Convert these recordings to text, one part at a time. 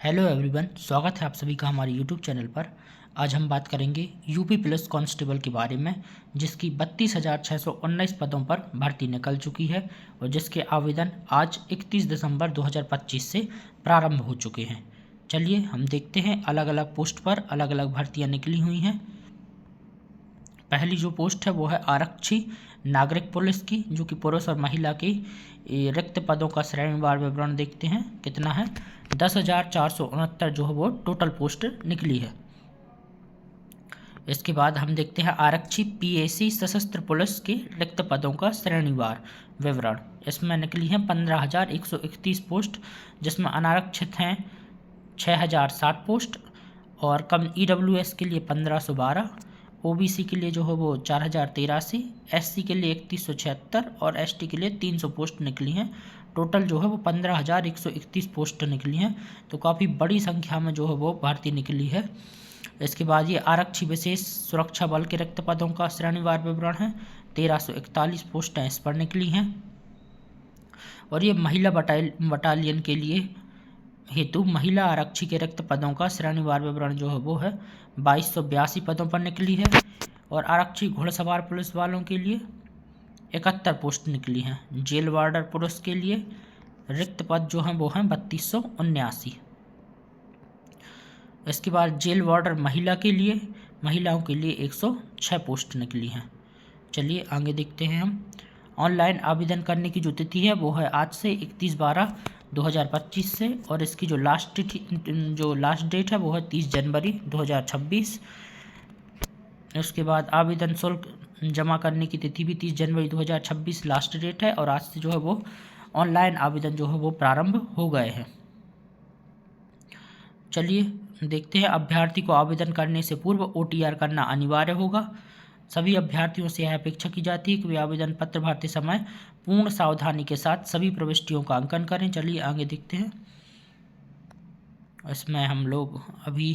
Hello everyone, स्वागत है आप सभी का हमारे यूट्यूब चैनल पर। आज हम बात करेंगे यूपी पुलिस कांस्टेबल के बारे में, जिसकी 32,619 पदों पर भर्ती निकल चुकी है और जिसके आवेदन आज 31 दिसंबर 2025 से प्रारंभ हो चुके हैं। चलिए हम देखते हैं अलग अलग पोस्ट पर अलग अलग भर्तियां निकली हुई हैं। पहली जो पोस्ट है वो है आरक्षी नागरिक पुलिस की, जो कि पुरुष और महिला की रिक्त पदों का श्रेणीवार विवरण देखते हैं कितना है। 10,469 जो है वो टोटल पोस्ट निकली है। इसके बाद हम देखते हैं आरक्षी पीएसी सशस्त्र पुलिस के रिक्त पदों का श्रेणीवार विवरण। इसमें निकली हैं 15,131 पोस्ट, जिसमें अनारक्षित हैं 6,060 पोस्ट और कम ईडब्ल्यूएस के लिए 1,512, ओबीसी के लिए जो है वो 4,083, एससी के लिए 3,176 और एसटी के लिए 300 पोस्ट निकली हैं। टोटल जो है वो 15,131 पोस्ट निकली हैं, तो काफ़ी बड़ी संख्या में जो है वो भर्ती निकली है। इसके बाद ये आरक्षी विशेष सुरक्षा बल के रिक्त पदों का श्रेणीवार विवरण है। 1,341 पोस्टें इस पर निकली हैं। और ये महिला बटालियन के लिए हेतु महिला आरक्षी के रिक्त पदों का श्रेणीवार विवरण जो है वो है 2,282 पदों पर निकली है। और आरक्षी घुड़सवार पुलिस वालों के लिए 71 पोस्ट निकली हैं। जेल वार्डर पुरुष के लिए रिक्त पद जो हैं वो हैं 3,279। इसके बाद जेल वार्डर महिलाओं के लिए 106 पोस्ट निकली हैं। चलिए आगे देखते हैं हम। ऑनलाइन आवेदन करने की जो तिथि है वो है आज से 31/12/2025 से, और इसकी जो लास्ट डेट है वो है 30 जनवरी 2026। उसके बाद आवेदन शुल्क जमा करने की तिथि भी 30 जनवरी 2026 लास्ट डेट है, और आज से जो है वो ऑनलाइन आवेदन जो है वो प्रारंभ हो गए हैं। चलिए देखते हैं। अभ्यर्थी को आवेदन करने से पूर्व ओटीआर करना अनिवार्य होगा। सभी अभ्यर्थियों से यह अपेक्षा की जाती है कि वे आवेदन पत्र भरते समय पूर्ण सावधानी के साथ सभी प्रविष्टियों का अंकन करें। चलिए आगे देखते हैं। इसमें हम लोग अभी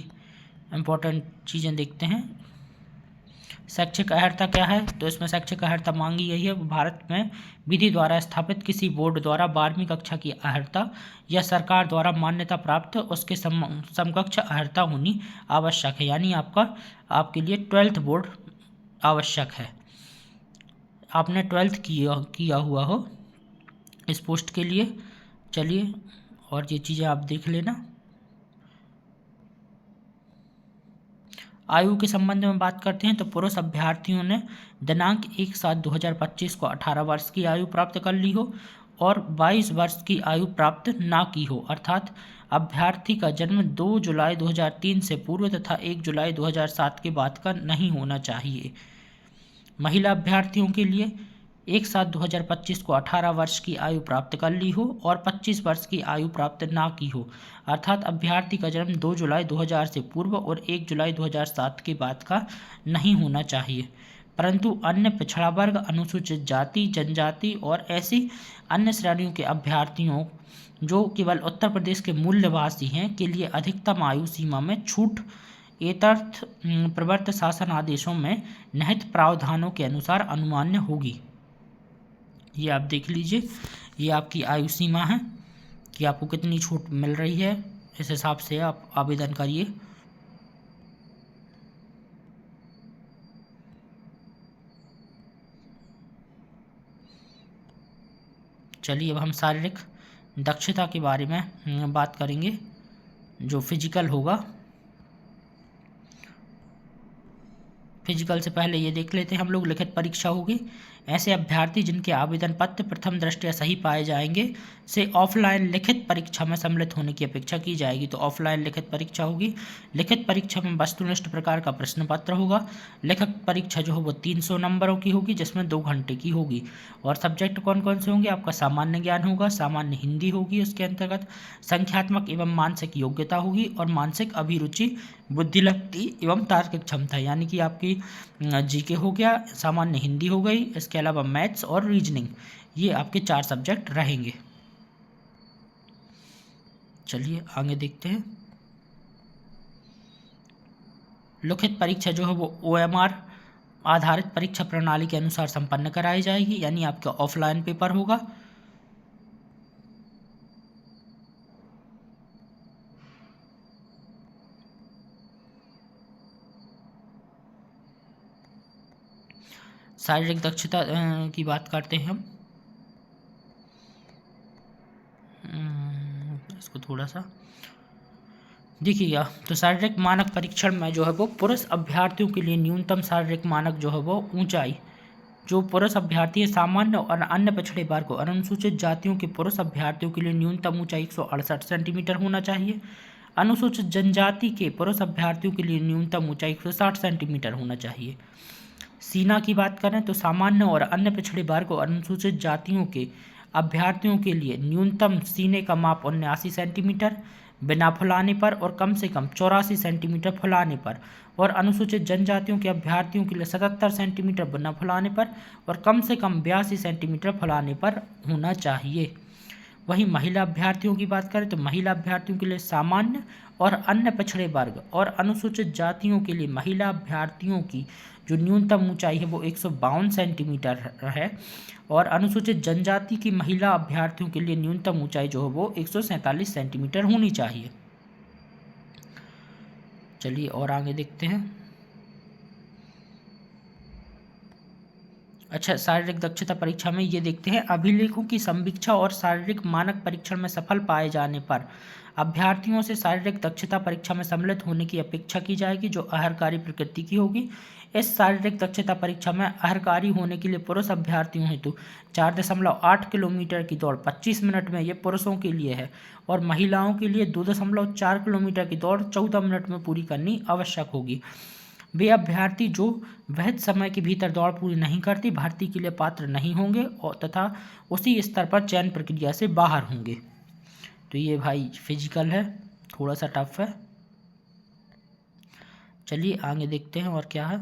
इम्पोर्टेंट चीज़ें देखते हैं। शैक्षिक अर्हता क्या है, तो इसमें शैक्षिक अर्हता मांगी गई है भारत में विधि द्वारा स्थापित किसी बोर्ड द्वारा 12वीं कक्षा की अर्हता या सरकार द्वारा मान्यता प्राप्त उसके समकक्ष अर्हता होनी आवश्यक है। यानी आपके लिए 12th बोर्ड आवश्यक है। आपने 12th किया हुआ हो इस पोस्ट के लिए। चलिए और ये चीज़ें आप देख लेना। आयु के संबंध में बात करते हैं तो पुरुष अभ्यर्थियों ने दिनांक 1/7/2025 को 18 वर्ष की आयु प्राप्त कर ली हो और 22 वर्ष की आयु प्राप्त ना की हो, अर्थात अभ्यर्थी का जन्म 2 जुलाई 2003 से पूर्व तथा 1 जुलाई 2007 के बाद का नहीं होना चाहिए। महिला अभ्यर्थियों के लिए 1/7/2025 को 18 वर्ष की आयु प्राप्त कर ली हो और 25 वर्ष की आयु प्राप्त ना की हो, अर्थात अभ्यर्थी का जन्म 2 जुलाई 2000 से पूर्व और 1 जुलाई 2007 के बाद का नहीं होना चाहिए। परंतु अन्य पिछड़ा वर्ग, अनुसूचित जाति, जनजाति और ऐसी अन्य श्रेणियों के अभ्यर्थियों जो केवल उत्तर प्रदेश के मूल निवासी हैं के लिए अधिकतम आयु सीमा में छूट एतर्थ प्रवर्त शासन आदेशों में निहित प्रावधानों के अनुसार अनुमान्य होगी। ये आप देख लीजिए, ये आपकी आयु सीमा है कि आपको कितनी छूट मिल रही है, इस हिसाब से आप आवेदन करिए। चलिए अब हम शारीरिक दक्षता के बारे में बात करेंगे, जो फिजिकल होगा। फिजिकल से पहले ये देख लेते हैं हम लोग, लिखित परीक्षा होगी। ऐसे अभ्यर्थी जिनके आवेदन पत्र प्रथम दृष्टया सही पाए जाएंगे से ऑफलाइन लिखित परीक्षा में सम्मिलित होने की अपेक्षा की जाएगी। तो ऑफलाइन लिखित परीक्षा होगी। लिखित परीक्षा में वस्तुनिष्ठ प्रकार का प्रश्न पत्र होगा। लिखित परीक्षा जो है वो 300 नंबरों की होगी, जिसमें 2 घंटे की होगी। और सब्जेक्ट कौन कौन से होंगे, आपका सामान्य ज्ञान होगा, सामान्य हिंदी होगी, उसके अंतर्गत संख्यात्मक एवं मानसिक योग्यता होगी और मानसिक अभिरुचि, बुद्धिलब्धि एवं तार्किक क्षमता, यानी कि आपकी जीके हो गया, सामान्य हिंदी हो गई, इसके अलावा मैथ्स और रीजनिंग, ये आपके 4 सब्जेक्ट रहेंगे। चलिए आगे देखते हैं। लिखित परीक्षा जो है वो OMR आधारित परीक्षा प्रणाली के अनुसार संपन्न कराई जाएगी, यानी आपका ऑफलाइन पेपर होगा। शारीरिक दक्षता की बात करते हैं हम। इसको थोड़ा सा देखिएगा, तो शारीरिक मानक परीक्षण में जो है वो पुरुष अभ्यर्थियों के लिए न्यूनतम शारीरिक मानक जो है वो ऊंचाई, जो पुरुष अभ्यर्थी सामान्य और अन्य पिछड़े वर्ग और अनुसूचित जातियों के पुरुष अभ्यर्थियों के लिए न्यूनतम ऊंचाई 168 सेंटीमीटर होना चाहिए। अनुसूचित जनजाति के पुरुष अभ्यर्थियों के लिए न्यूनतम ऊंचाई 160 सेंटीमीटर होना चाहिए। सीना की बात करें तो सामान्य और अन्य पिछड़े वर्ग और अनुसूचित जातियों के अभ्यर्थियों के लिए न्यूनतम सीने का माप 79 सेंटीमीटर बिना फुलाने पर और कम से कम 84 सेंटीमीटर फुलाने पर, और अनुसूचित जनजातियों के अभ्यर्थियों के लिए 77 सेंटीमीटर बिना फुलाने पर और कम से कम 82 सेंटीमीटर फुलाने पर होना चाहिए। वहीं महिला अभ्यर्थियों की बात करें तो महिला अभ्यर्थियों के लिए सामान्य और अन्य पिछड़े वर्ग और अनुसूचित जातियों के लिए महिला अभ्यर्थियों की जो न्यूनतम ऊंचाई है वो 152 सेंटीमीटर है, और अनुसूचित जनजाति की महिला अभ्यर्थियों के लिए न्यूनतम ऊंचाई जो है वो 147 सेंटीमीटर होनी चाहिए। चलिए और आगे देखते हैं। अच्छा, शारीरिक दक्षता परीक्षा में ये देखते हैं, अभिलेखों की संवीक्षा और शारीरिक मानक परीक्षण में सफल पाए जाने पर अभ्यर्थियों से शारीरिक दक्षता परीक्षा में सम्मिलित होने की अपेक्षा की जाएगी जो अहर्कारी प्रकृति की होगी। इस शारीरिक दक्षता परीक्षा में अहर्कारी होने के लिए पुरुष अभ्यर्थियों हेतु 4.8 किलोमीटर की दौड़ 25 मिनट में ये पुरुषों के लिए है, और महिलाओं के लिए 2.4 किलोमीटर की दौड़ 14 मिनट में पूरी करनी आवश्यक होगी। वे अभ्यर्थी जो वह समय के भीतर दौड़ पूरी नहीं करती भर्ती के लिए पात्र नहीं होंगे और तथा उसी स्तर पर चयन प्रक्रिया से बाहर होंगे। तो ये भाई फिजिकल है, थोड़ा सा टफ है। चलिए आगे देखते हैं और क्या है।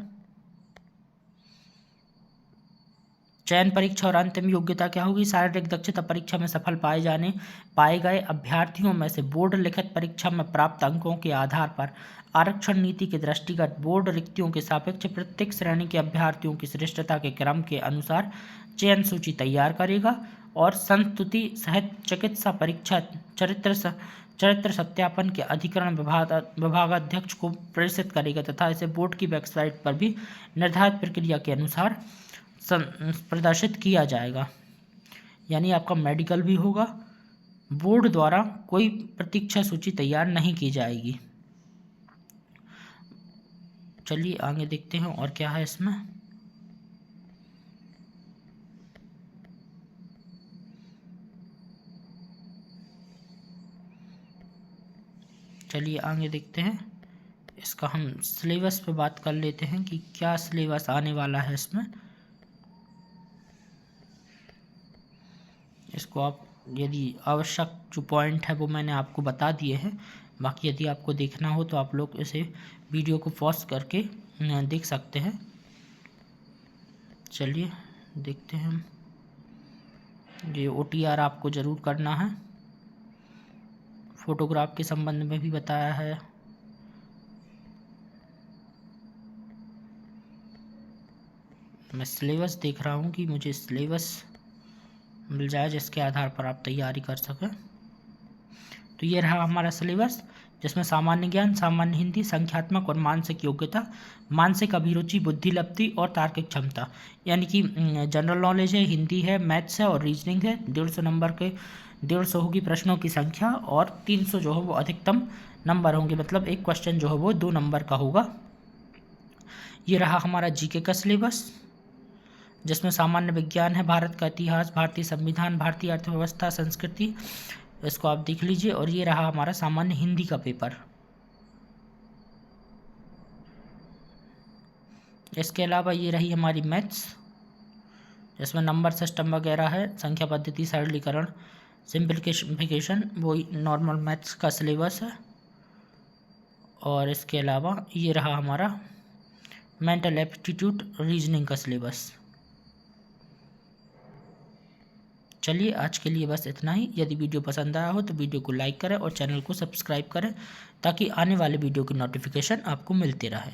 चयन परीक्षा और अंतिम योग्यता क्या होगी। शारीरिक दक्षता परीक्षा में सफल पाए गए अभ्यर्थियों में से बोर्ड लिखित परीक्षा में प्राप्त अंकों के आधार पर आरक्षण नीति के दृष्टिगत बोर्ड रिक्तियों के सापेक्ष प्रत्येक श्रेणी के अभ्यर्थियों की श्रेष्ठता के क्रम के अनुसार चयन सूची तैयार करेगा और संस्तुति सहित चिकित्सा परीक्षा चरित्र सत्यापन के अधिकरण विभागाध्यक्ष को प्रेषित करेगा तथा इसे बोर्ड की वेबसाइट पर भी निर्धारित प्रक्रिया के अनुसार प्रदर्शित किया जाएगा। यानी आपका मेडिकल भी होगा। बोर्ड द्वारा कोई प्रतीक्षा सूची तैयार नहीं की जाएगी। चलिए आगे देखते हैं और क्या है इसमें। चलिए आगे देखते हैं। इसका हम सिलेबस पे बात कर लेते हैं कि क्या सिलेबस आने वाला है इसमें। इसको आप यदि आवश्यक जो पॉइंट है वो मैंने आपको बता दिए हैं, बाकी यदि आपको देखना हो तो आप लोग इसे वीडियो को पॉज करके देख सकते हैं। चलिए देखते हैं हम। ये OTR आपको ज़रूर करना है। फोटोग्राफ के संबंध में भी बताया है। मैं सिलेबस देख रहा हूँ कि मुझे सिलेबस मिल जाए जिसके आधार पर आप तैयारी कर सकें। तो ये रहा हमारा सिलेबस, जिसमें सामान्य ज्ञान, सामान्य हिंदी, संख्यात्मक और मानसिक योग्यता, मानसिक अभिरुचि, बुद्धि लब्धि और तार्किक क्षमता, यानी कि जनरल नॉलेज है, हिंदी है, मैथ्स है और रीजनिंग है। 150 नंबर के 150 होगी प्रश्नों की संख्या और 300 जो है वो अधिकतम नंबर होंगे, मतलब एक क्वेश्चन जो है वो 2 नंबर का होगा। ये रहा हमारा GK का सिलेबस, जिसमें सामान्य विज्ञान है, भारत का इतिहास, भारतीय संविधान, भारतीय अर्थव्यवस्था, संस्कृति, इसको आप देख लीजिए। और ये रहा हमारा सामान्य हिंदी का पेपर। इसके अलावा ये रही हमारी मैथ्स, जिसमें नंबर सिस्टम वगैरह है, संख्या पद्धति, सरलीकरण, सिंप्लीफिकेशन, वो नॉर्मल मैथ्स का सिलेबस है। और इसके अलावा ये रहा हमारा मेंटल एप्टीट्यूड, रीजनिंग का सिलेबस। चलिए आज के लिए बस इतना ही। यदि वीडियो पसंद आया हो तो वीडियो को लाइक करें और चैनल को सब्सक्राइब करें ताकि आने वाले वीडियो की नोटिफिकेशन आपको मिलते रहे।